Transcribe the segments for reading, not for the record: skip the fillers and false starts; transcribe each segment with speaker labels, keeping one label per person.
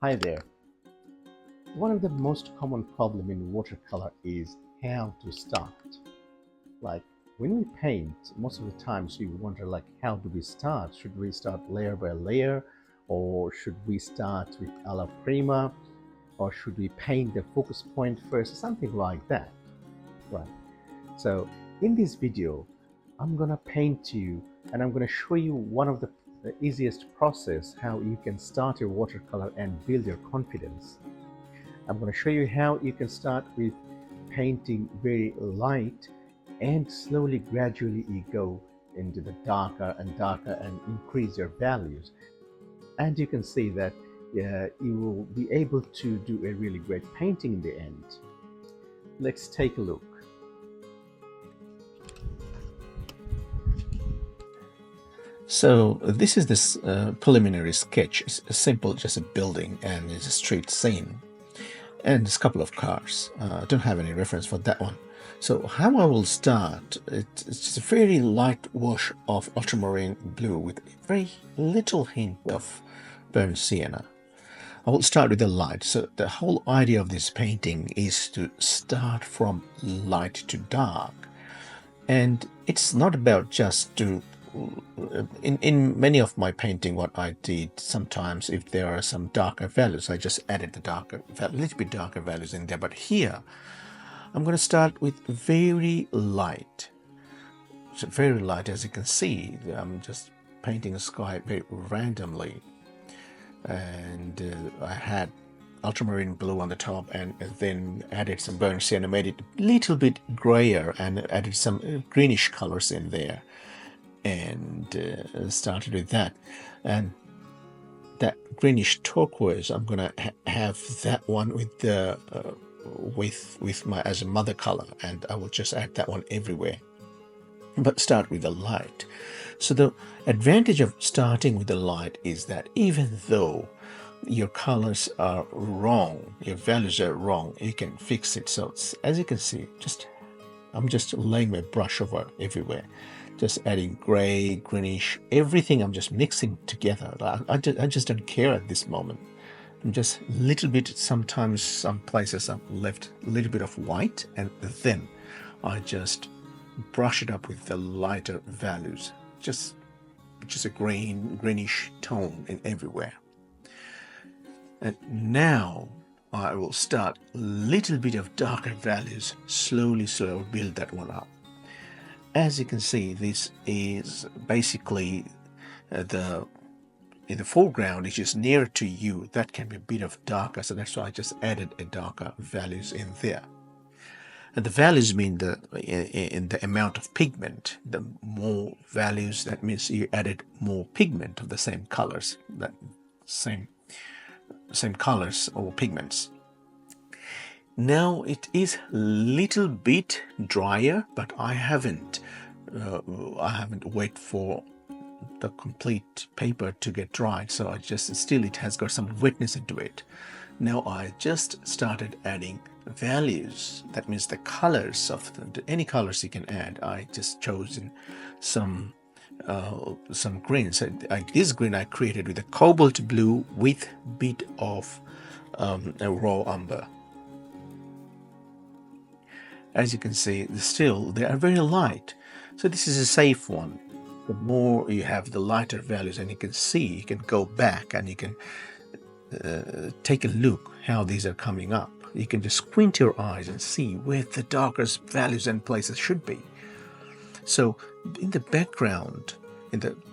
Speaker 1: Hi there. One of the most common problem in watercolor is how to start. Like when we paint, most of the times we wonder how do we start? Should we start layer by layer, or should we start with alla prima, or should we paint the focus point first, something like that, right? So in this video, I'm gonna paint you and I'm gonna show you one of the easiest process how you can start your watercolor and build your confidence. I'm going to show you how you can start with painting very light and slowly, gradually you go into the darker and darker and increase your values. And you can see that you will be able to do a really great painting in the end. Let's take a look.
Speaker 2: So this is this preliminary sketch. It's simple, just a building and it's a street scene. And there's a couple of cars. I don't have any reference for that one. So how I will start, it's just a very light wash of ultramarine blue with very little hint of burnt sienna. I will start with the light. So the whole idea of this painting is to start from light to dark. And it's not about just to in many of my painting, what I did sometimes, if there are some darker values, I just added the darker, a little bit darker values in there. But here, I'm going to start with very light. So very light, as you can see. I'm just painting a sky very randomly, and I had ultramarine blue on the top, and then added some burnt sienna, made it a little bit grayer, and added some greenish colors in there. And started with that, and that greenish turquoise I'm gonna have that one with the with my as a mother color, and I will just add that one everywhere, but start with the light. So the advantage of starting with the light is that even though your colors are wrong, your values are wrong, you can fix it. So as you can see, I'm just laying my brush over everywhere, just adding gray, greenish, everything. I'm just mixing together. I just don't care at this moment. I'm just a little bit, sometimes some places I've left a little bit of white, and then I just brush it up with the lighter values, just a greenish tone in everywhere. And now I will start a little bit of darker values, slowly build that one up. As you can see, this is basically in the foreground, which is nearer to you. That can be a bit of darker, so that's why I just added a darker values in there. And the values mean in the amount of pigment. The more values, that means you added more pigment of the same colors, that same colors or pigments. Now it is a little bit drier, but I haven't waited for the complete paper to get dried, so it has got some wetness into it. Now I just started adding values. That means the colors of any colors you can add. I just chosen some green. So this green I created with a cobalt blue with bit of a raw umber. As you can see, still they are very light, so this is a safe one. The more you have the lighter values, and you can see, you can go back and you can take a look how these are coming up. You can just squint your eyes and see where the darkest values and places should be. So in the background,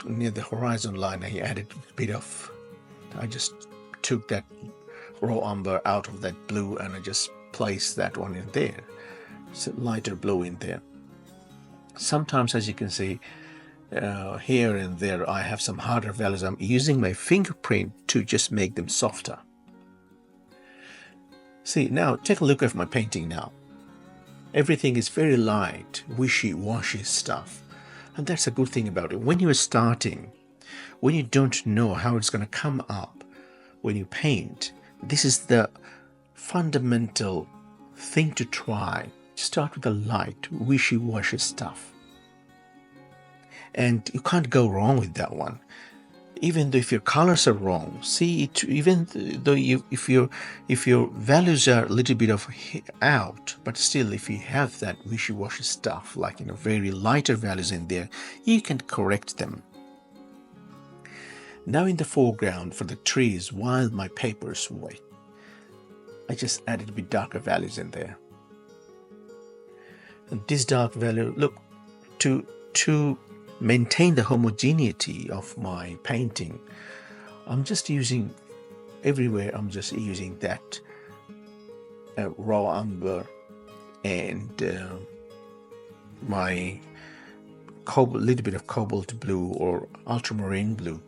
Speaker 2: near the horizon line, I added a bit of, I just took that raw umber out of that blue and I just placed that one in there. So lighter blue in there. Sometimes, as you can see, here and there I have some harder values. I'm using my fingerprint to just make them softer. See, now take a look at my painting now. Everything is very light, wishy-washy stuff. And that's a good thing about it. When you're starting, when you don't know how it's going to come up, when you paint, this is the fundamental thing to try. Start with the light, wishy-washy stuff. And you can't go wrong with that one. even though if your colors are wrong, see it, even though if your values are a little bit of out, but still if you have that wishy-washy stuff, like very lighter values in there, you can correct them. Now in the foreground for the trees, while my paper is wet, I just added a bit darker values in there. And this dark value, look, to maintain the homogeneity of my painting, I'm just using everywhere, I'm just using that raw umber and my little bit of cobalt blue or ultramarine blue.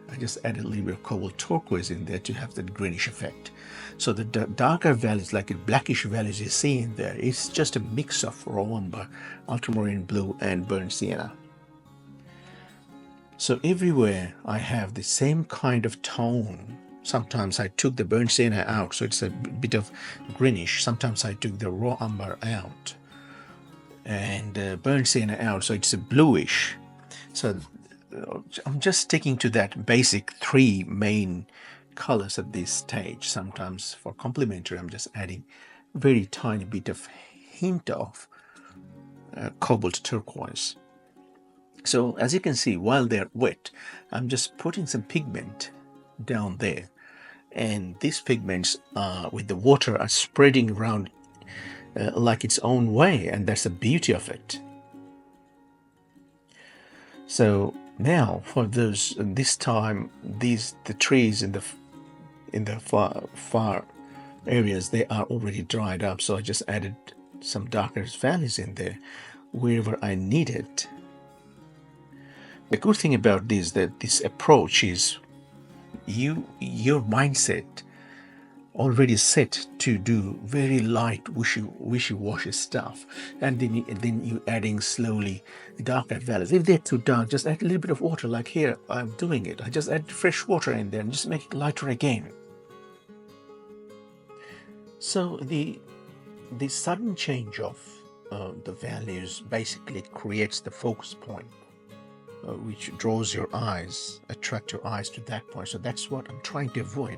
Speaker 2: I just added a little bit of cobalt turquoise in there to have that greenish effect. So the darker values, like the blackish values you see in there, it's just a mix of raw umber, ultramarine blue, and burnt sienna. So everywhere I have the same kind of tone. Sometimes I took the burnt sienna out, so it's a bit of greenish. Sometimes I took the raw umber out and burnt sienna out, so it's a bluish. So I'm just sticking to that basic three main colors at this stage. Sometimes for complementary, I'm just adding very tiny bit of hint of cobalt turquoise. So as you can see, while they're wet, I'm just putting some pigment down there, and these pigments with the water are spreading around like its own way, and that's the beauty of it. So now for this time, the trees in the far areas, they are already dried up, so I just added some darker valleys in there wherever I need it. The good thing about this, that this approach is your mindset already set to do very light wishy-washy stuff, and then you adding slowly darker values. If they're too dark, just add a little bit of water, like here I'm doing it. I just add fresh water in there and just make it lighter again. So the sudden change of the values basically creates the focus point, which draws your eyes, attract your eyes to that point. So that's what I'm trying to avoid,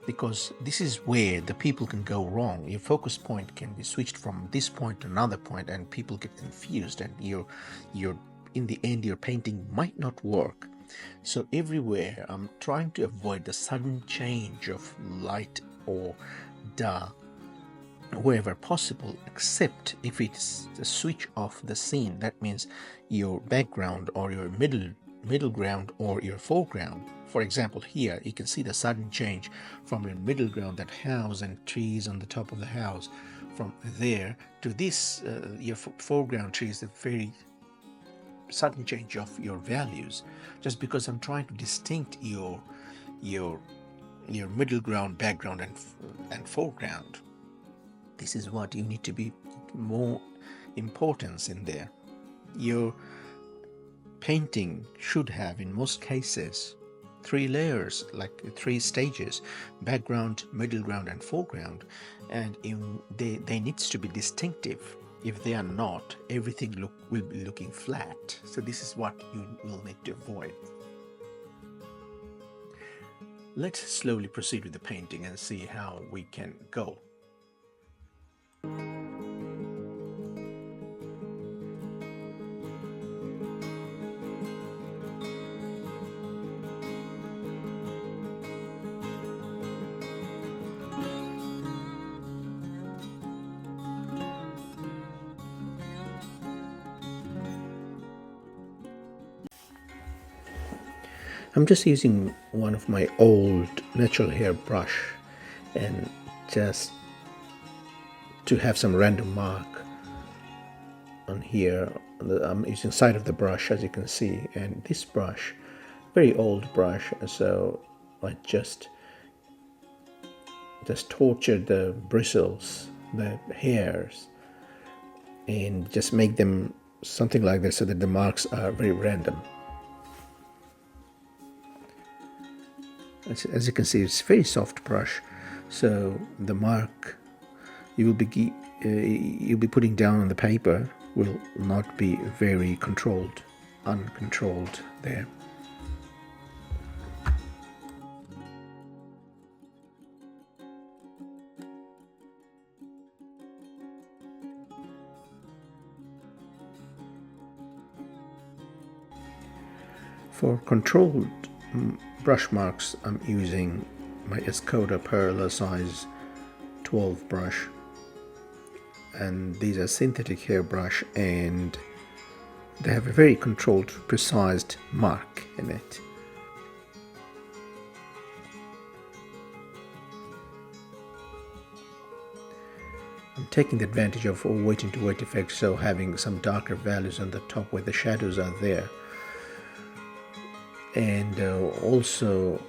Speaker 2: because this is where the people can go wrong. Your focus point can be switched from this point to another point, and people get confused, and you're in the end your painting might not work. So everywhere I'm trying to avoid the sudden change of light or dark wherever possible, except if it's the switch off the scene. That means your background or your middle ground or your foreground. For example, here you can see the sudden change from your middle ground, that house and trees on the top of the house, from there to this your foreground trees, the very sudden change of your values, just because I'm trying to distinct your middle ground, background, and foreground. This is what you need to be more importance in there. Your painting should have, in most cases, 3 layers, like 3 stages: background, middle ground, and foreground. And they needs to be distinctive. If they are not, everything will be looking flat. So this is what you will need to avoid. Let's slowly proceed with the painting and see how we can go. I'm just using one of my old natural hair brush, and just to have some random mark on here. I'm using side of the brush, as you can see, and this brush, very old brush, so I just tortured the bristles, the hairs, and just make them something like this so that the marks are very random. As you can see, it's a very soft brush, so the mark you'll be putting down on the paper will not be very uncontrolled there. For controlled brush marks, I'm using my Escoda Parallel Size 12 brush, and these are synthetic hairbrush, and they have a very controlled, precise mark in it. I'm taking the advantage of weighting to weight effect, so having some darker values on the top where the shadows are there, and also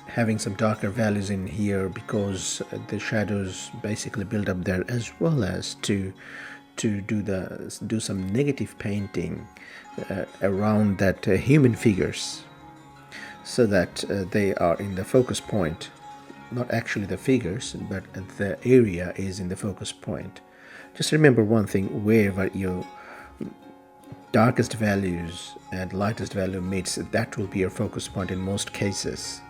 Speaker 2: having some darker values in here because the shadows basically build up there, as well as to do some negative painting around that human figures, so that they are in the focus point. Not actually the figures, but the area is in the focus point. Just remember one thing: wherever your darkest values and lightest value meets, that will be your focus point in most cases.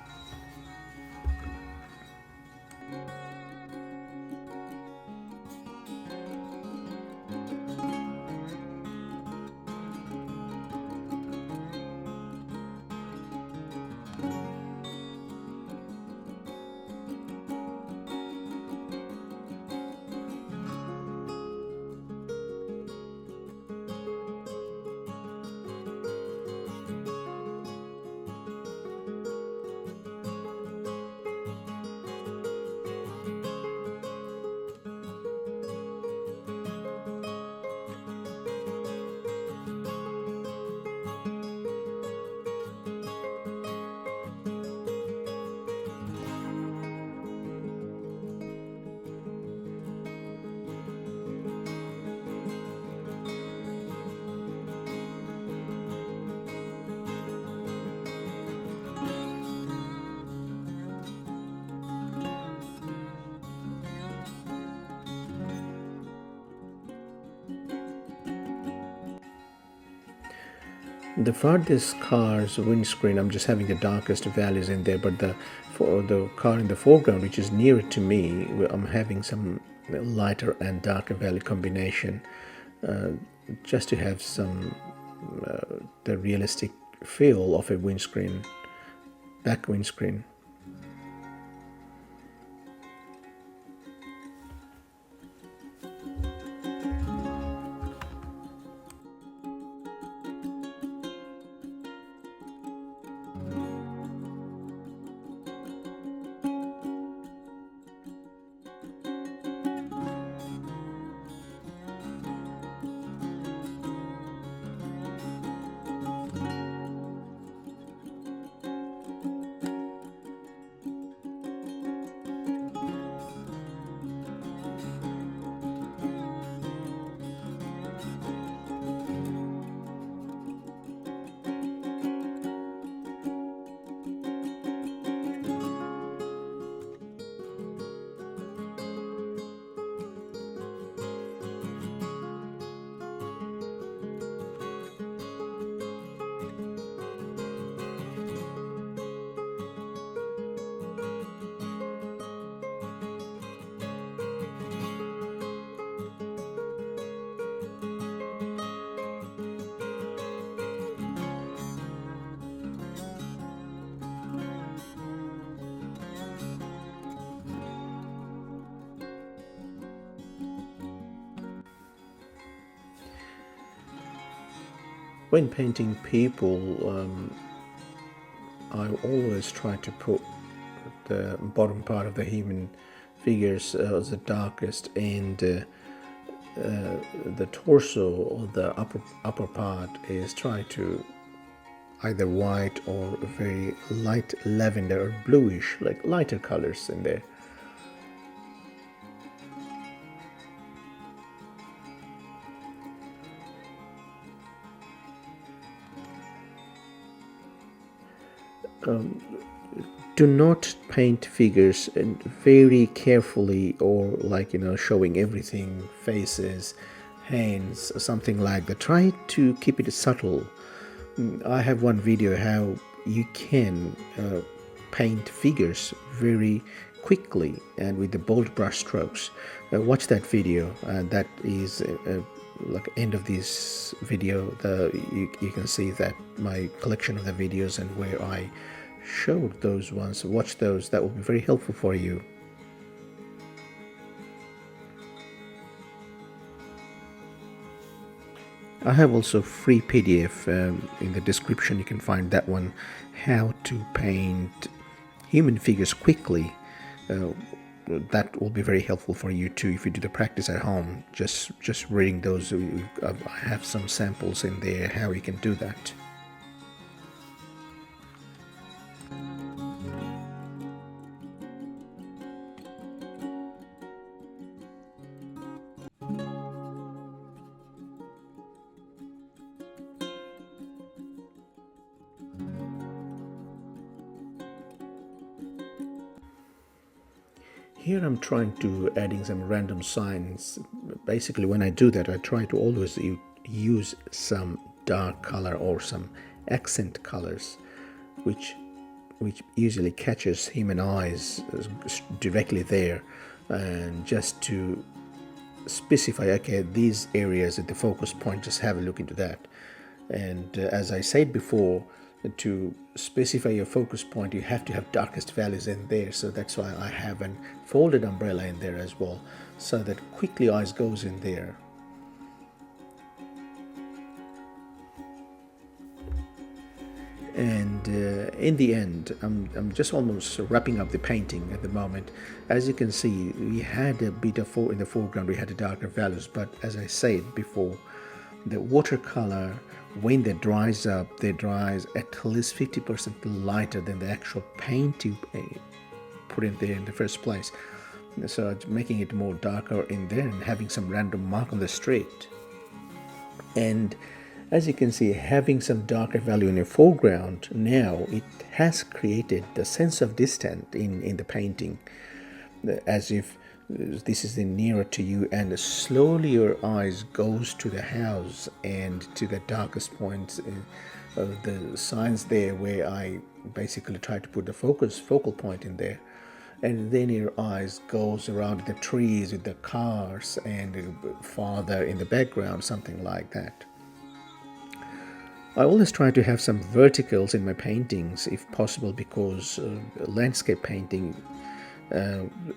Speaker 2: The farthest car's windscreen, I'm just having the darkest values in there, but for the car in the foreground, which is nearer to me, I'm having some lighter and darker value combination, just to have some the realistic feel of a windscreen, back windscreen. When painting people, I always try to put the bottom part of the human figures as the darkest, and the torso or the upper part is try to either white or very light lavender or bluish, like lighter colors in there. Do not paint figures very carefully, or like showing everything, faces, hands, something like that. Try to keep it subtle. I have one video how you can paint figures very quickly and with the bold brush strokes. Watch that video. That is like end of this video, you can see that my collection of the videos and where I showed those ones. Watch those, that will be very helpful for you. I have also free PDF in the description. You can find that one, how to paint human figures quickly. That will be very helpful for you too if you do the practice at home. Just reading those, I have some samples in there how you can do that. Here I'm trying to adding some random signs. Basically when I do that, I try to always use some dark color or some accent colors, which usually catches human eyes directly there, and just to specify, okay, these areas at the focus point, just have a look into that. And as I said before, to specify your focus point, you have to have darkest values in there. So that's why I have an folded umbrella in there as well, so that quickly eyes goes in there. And in the end, I'm just almost wrapping up the painting at the moment. As you can see, we had a bit of in the foreground, we had the darker values, but as I said before, the watercolor, when they dries up, they dries at least 50% lighter than the actual paint you put in there in the first place. So it's making it more darker in there and having some random mark on the street. And as you can see, having some darker value in the foreground, now it has created the sense of distance in the painting, as if this is the nearer to you, and slowly your eyes goes to the house and to the darkest points of the signs there, where I basically try to put the focal point in there, and then your eyes goes around the trees with the cars and farther in the background, something like that. I always try to have some verticals in my paintings if possible, because landscape painting,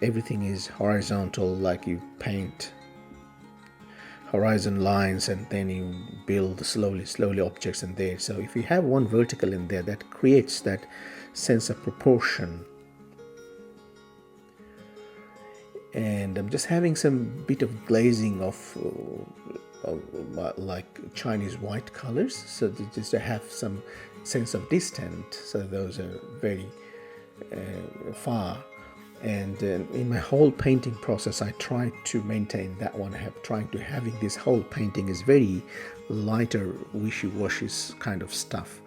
Speaker 2: everything is horizontal, like you paint horizon lines and then you build slowly objects in there. So if you have one vertical in there, that creates that sense of proportion. And I'm just having some bit of glazing of like Chinese white colors, so just to have some sense of distance. So those are very far. And in my whole painting process, I try to maintain that one. Trying to having this whole painting is very lighter, wishy-washy kind of stuff.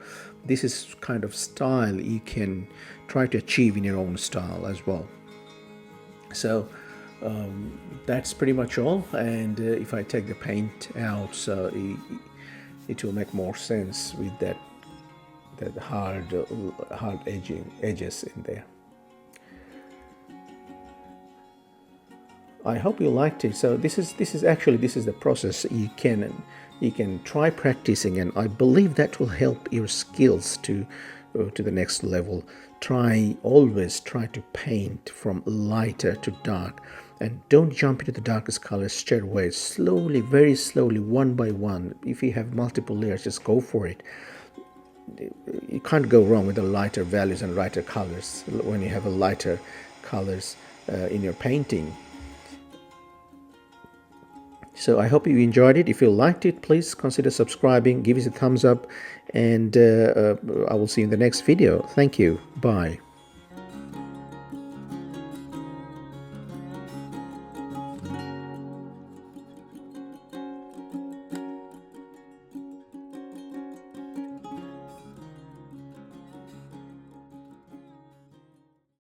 Speaker 2: This is kind of style you can try to achieve in your own style as well. So that's pretty much all. And if I take the paint out, so it will make more sense with that hard edges in there. I hope you liked it. So this is the process. You can try practicing, and I believe that will help your skills to the next level. Always try to paint from lighter to dark, and don't jump into the darkest colors straight away. Slowly, very slowly, one by one. If you have multiple layers, just go for it. You can't go wrong with the lighter values and lighter colors when you have a lighter colors in your painting. So I hope you enjoyed it. If you liked it, please consider subscribing, give us a thumbs up, and I will see you in the next video. Thank you. Bye.